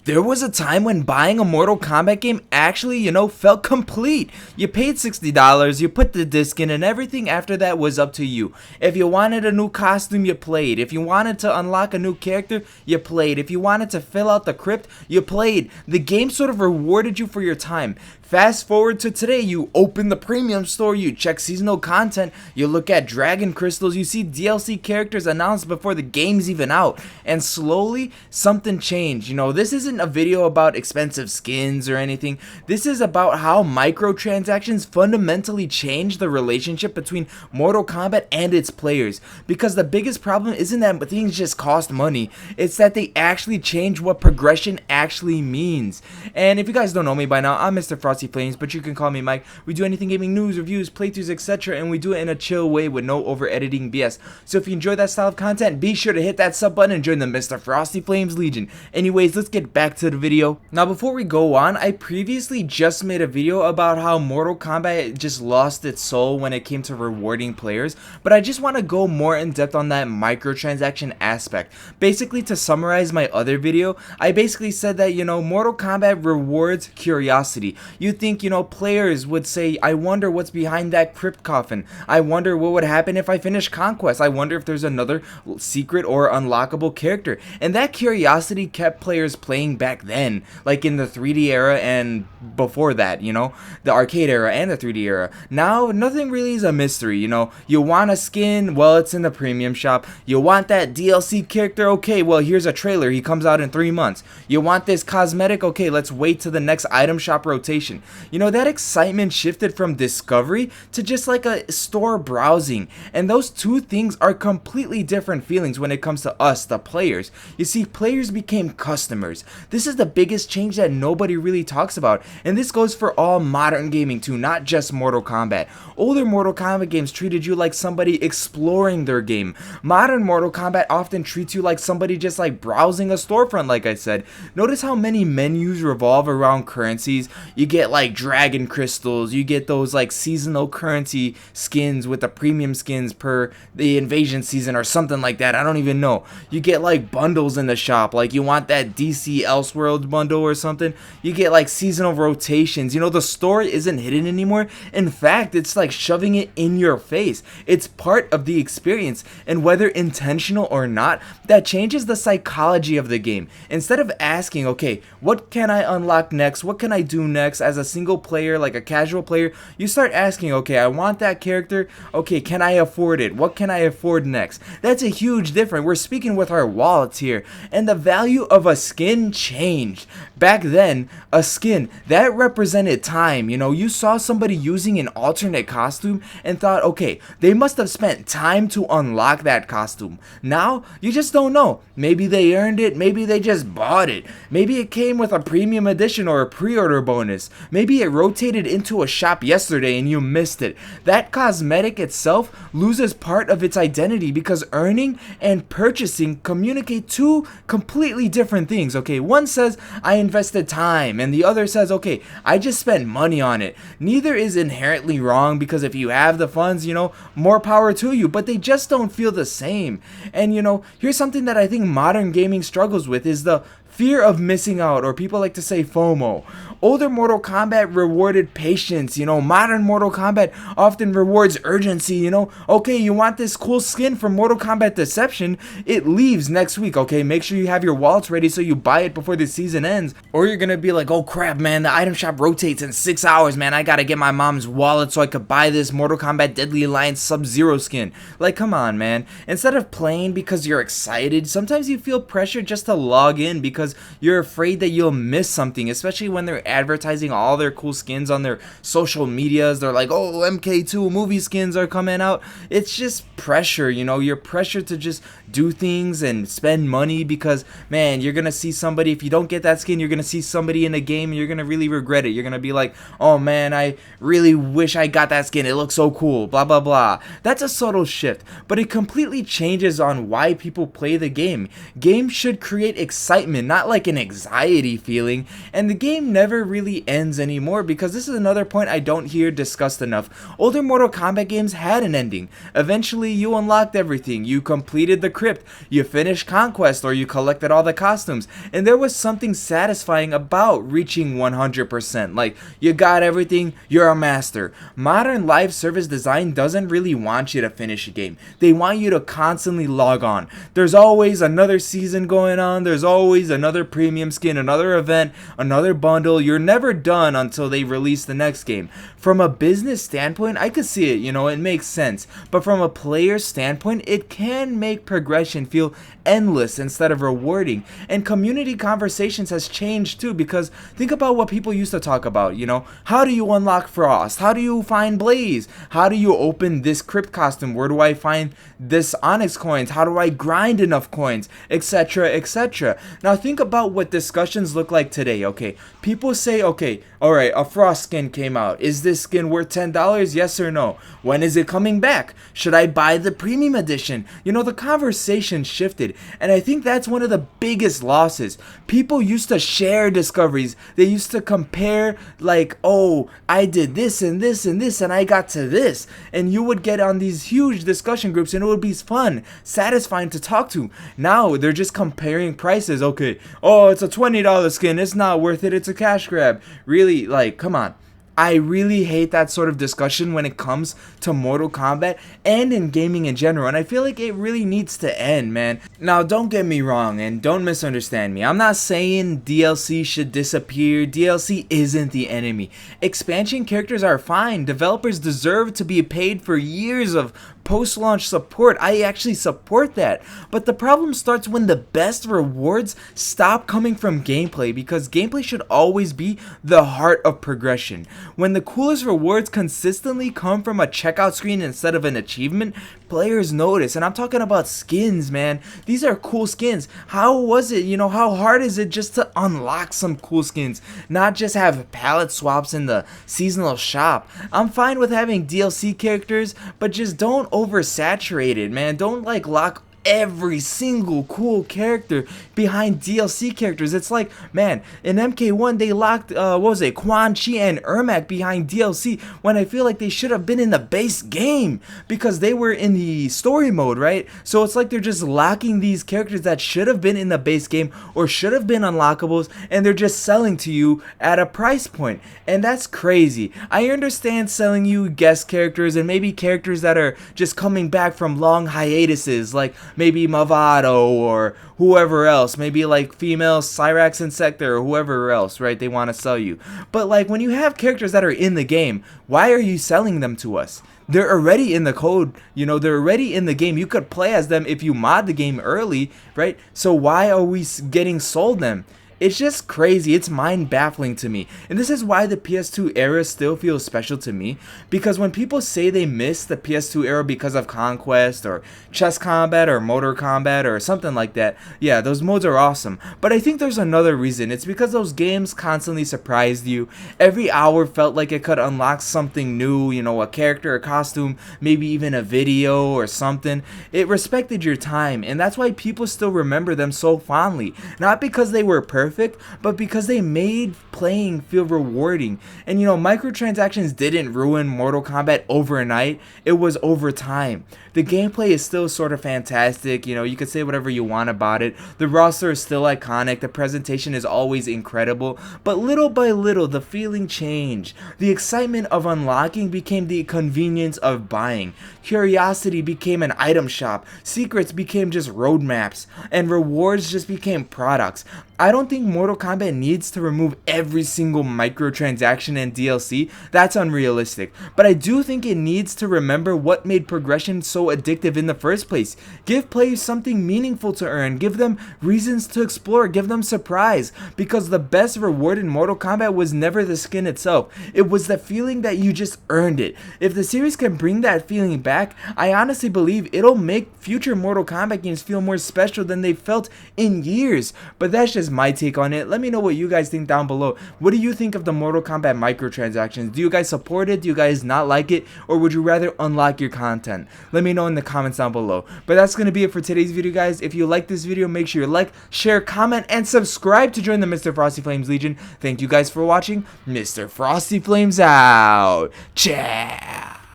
There was a time when buying a Mortal Kombat game actually, felt complete. You paid $60, you put the disc in, and everything after that was up to you. If you wanted a new costume, you played. If you wanted to unlock a new character, you played. If you wanted to fill out the crypt, you played. The game sort of rewarded you for your time. Fast forward to today, you open the premium store, you check seasonal content, you look at dragon crystals, you see DLC characters announced before the game's even out, and slowly something changed. This isn't a video about expensive skins or anything. This is about how microtransactions fundamentally change the relationship between Mortal Kombat and its players. Because the biggest problem isn't that things just cost money, it's that they actually change what progression actually means. And if you guys don't know me by now, I'm Mr. Frosty Flames, but you can call me Mike. We do anything gaming, news, reviews, playthroughs, etc., and we do it in a chill way with no over editing BS. So if you enjoy that style of content, be sure to hit that sub button and join the Mr. Frosty Flames Legion. Anyways, let's get back to the video. Now before we go on, I previously just made a video about how Mortal Kombat just lost its soul when it came to rewarding players, but I just want to go more in depth on that microtransaction aspect. Basically, to summarize my other video, I basically said that, Mortal Kombat rewards curiosity. You think, players would say, I wonder what's behind that crypt coffin. I wonder what would happen if I finish Conquest. I wonder if there's another secret or unlockable character. And that curiosity kept players playing back then, like in the 3D era and before that, the arcade era and the 3D era. Now, nothing really is a mystery, You want a skin? Well, it's in the premium shop. You want that DLC character? Okay, well, here's a trailer. He comes out in 3 months. You want this cosmetic? Okay, let's wait till the next item shop rotation. That excitement shifted from discovery to just like a store browsing. And those two things are completely different feelings when it comes to us, the players. You see, players became customers. This is the biggest change that nobody really talks about. And this goes for all modern gaming too, not just Mortal Kombat. Older Mortal Kombat games treated you like somebody exploring their game. Modern Mortal Kombat often treats you like somebody just like browsing a storefront, like I said. Notice how many menus revolve around currencies. You get like dragon crystals, you get those like seasonal currency skins with the premium skins per the invasion season or something like that. I don't even know. You get like bundles in the shop, like you want that DC Elseworlds bundle or something. You get like seasonal rotations. The store isn't hidden anymore. In fact, it's like shoving it in your face. It's part of the experience, and whether intentional or not, that changes the psychology of the game. Instead of asking, okay, what can I unlock next? What can I do next as a single player, like a casual player? You start asking, okay, I want that character. Okay, can I afford it? What can I afford next? That's a huge difference. We're speaking with our wallets here, and the value of a skin changed. Back then, a skin, that represented time. You saw somebody using an alternate costume and thought, okay, they must have spent time to unlock that costume. Now, you just don't know. Maybe they earned it, maybe they just bought it. Maybe it came with a premium edition or a pre-order bonus. Maybe it rotated into a shop yesterday and you missed it. That cosmetic itself loses part of its identity because earning and purchasing communicate two completely different things. Okay, one says, I invested time, and the other says, okay, I just spent money on it. Neither is inherently wrong, because if you have the funds, more power to you, but they just don't feel the same. And here's something that I think modern gaming struggles with is the fear of missing out, or people like to say FOMO. Older Mortal Kombat rewarded patience, modern Mortal Kombat often rewards urgency, okay, you want this cool skin from Mortal Kombat Deception, it leaves next week, okay, make sure you have your wallets ready so you buy it before the season ends, or you're gonna be like, oh crap man, the item shop rotates in 6 hours, man, I gotta get my mom's wallet so I could buy this Mortal Kombat Deadly Alliance Sub-Zero skin. Like, come on man, instead of playing because you're excited, sometimes you feel pressure just to log in because you're afraid that you'll miss something, especially when they're advertising all their cool skins on their social medias. They're like, oh, MK2 movie skins are coming out. It's just pressure, you're pressured to just do things and spend money because, man, you're gonna see somebody, if you don't get that skin, you're gonna see somebody in a game and you're gonna really regret it. You're gonna be like, oh man, I really wish I got that skin, it looks so cool, blah blah blah. That's a subtle shift, but it completely changes on why people play the game. Games should create excitement, not like an anxiety feeling, and the game never really ends anymore, because this is another point I don't hear discussed enough. Older Mortal Kombat games had an ending. Eventually you unlocked everything, you completed the crypt, you finished Conquest, or you collected all the costumes, and there was something satisfying about reaching 100%. Like, you got everything, you're a master. Modern live service design doesn't really want you to finish a game. They want you to constantly log on. There's always another season going on, there's always another premium skin, another event, another bundle. You're never done until they release the next game. From a business standpoint, I could see it, it makes sense. But from a player standpoint, it can make progression feel endless instead of rewarding. And community conversations has changed too, because think about what people used to talk about, how do you unlock Frost? How do you find Blaze? How do you open this crypt costume? Where do I find this Onyx coins? How do I grind enough coins? Etc, etc. Now think about what discussions look like today, okay? People say, okay, alright, a Frost skin came out. Is this skin worth $10? Yes or no? When is it coming back? Should I buy the premium edition? The conversation shifted, and I think that's one of the biggest losses. People used to share discoveries. They used to compare, like, oh, I did this and this and this and I got to this, and you would get on these huge discussion groups and it would be fun, satisfying to talk to. Now they're just comparing prices. Okay, oh, it's a $20 skin, it's not worth it, it's a cash grab. Really, like, come on. I really hate that sort of discussion when it comes to Mortal Kombat and in gaming in general, and I feel like it really needs to end, man. Now, don't get me wrong and don't misunderstand me. I'm not saying DLC should disappear. DLC isn't the enemy. Expansion characters are fine. Developers deserve to be paid for years of post-launch support. I actually support that. But the problem starts when the best rewards stop coming from gameplay, because gameplay should always be the heart of progression. When the coolest rewards consistently come from a checkout screen instead of an achievement, players notice. And I'm talking about skins, man. These are cool skins. How was it, how hard is it just to unlock some cool skins? Not just have palette swaps in the seasonal shop. I'm fine with having DLC characters, but just don't oversaturate it, man. Don't lock every single cool character behind DLC characters. It's like, man, in MK1 they locked Quan Chi and Ermac behind DLC, when I feel like they should have been in the base game because they were in the story mode, right? So it's like they're just locking these characters that should have been in the base game or should have been unlockables, and they're just selling to you at a price point, and that's crazy. I understand selling you guest characters and maybe characters that are just coming back from long hiatuses, like maybe Mavado or whoever else, maybe like female Cyrax Insecta or whoever else, right? They want to sell you. But like, when you have characters that are in the game, why are you selling them to us? They're already in the code, they're already in the game. You could play as them if you mod the game early, right? So why are we getting sold them? It's just crazy. It's mind-baffling to me. And this is why the PS2 era still feels special to me, because when people say they miss the PS2 era because of Conquest or Chess Combat or Mortal Kombat or something like that, yeah, those modes are awesome. But I think there's another reason. It's because those games constantly surprised you. Every hour felt like it could unlock something new, a character, a costume, maybe even a video or something. It respected your time, and that's why people still remember them so fondly. Not because they were perfect, but because they made playing feel rewarding. And microtransactions didn't ruin Mortal Kombat overnight. It was over time. The gameplay is still sort of fantastic. You could say whatever you want about it. The roster is still iconic. The presentation is always incredible. But little by little, the feeling changed. The excitement of unlocking became the convenience of buying. Curiosity became an item shop. Secrets became just roadmaps. And rewards just became products. I don't think Mortal Kombat needs to remove every single microtransaction and DLC. That's unrealistic. But I do think it needs to remember what made progression so addictive in the first place. Give players something meaningful to earn. Give them reasons to explore. Give them surprise. Because the best reward in Mortal Kombat was never the skin itself. It was the feeling that you just earned it. If the series can bring that feeling back, I honestly believe it'll make future Mortal Kombat games feel more special than they've felt in years. But that's just my take take on it. Let me know what you guys think down below. What do you think of the Mortal Kombat microtransactions? Do you guys support it? Do you guys not like it? Or would you rather unlock your content? Let me know in the comments down below. But that's going to be it for today's video, guys. If you like this video, make sure you like, share, comment, and subscribe to join the Mr. Frosty Flames Legion. Thank you guys for watching. Mr. Frosty Flames out. Ciao.